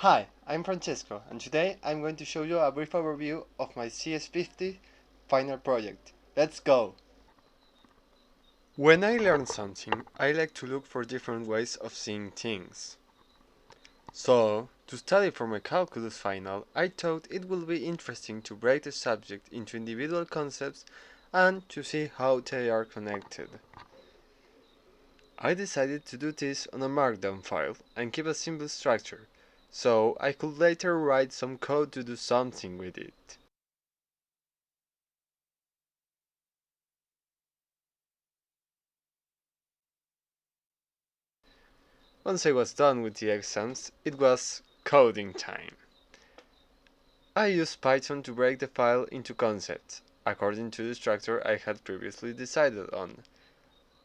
Hi, I'm Francesco, and today I'm going to show you a brief overview of my CS50 final project. Let's go! When I learn something, I like to look for different ways of seeing things. So, to study for my calculus final, I thought it would be interesting to break the subject into individual concepts and to see how they are connected. I decided to do this on a markdown file and keep a simple structure, so I could later write some code to do something with it. Once I was done with the exams, it was coding time. I used Python to break the file into concepts, according to the structure I had previously decided on.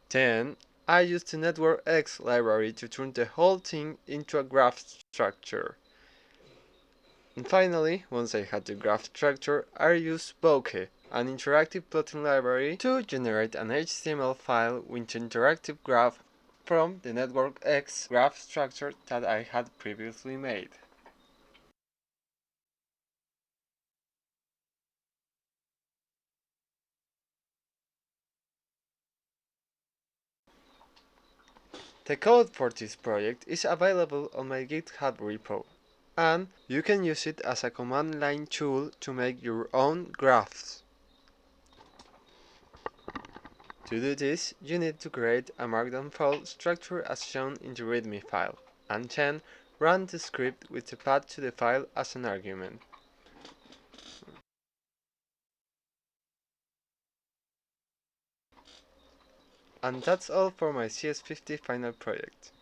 Then, I used the Network X library to turn the whole thing into a graph structure. And finally, once I had the graph structure, I used bokeh, an interactive plotting library, to generate an HTML file with an interactive graph from the Network X graph structure that I had previously made. The code for this project is available on my GitHub repo, and you can use it as a command line tool to make your own graphs. To do this, you need to create a markdown file structure as shown in the readme file, and then run the script with the path to the file as an argument. And that's all for my CS50 final project.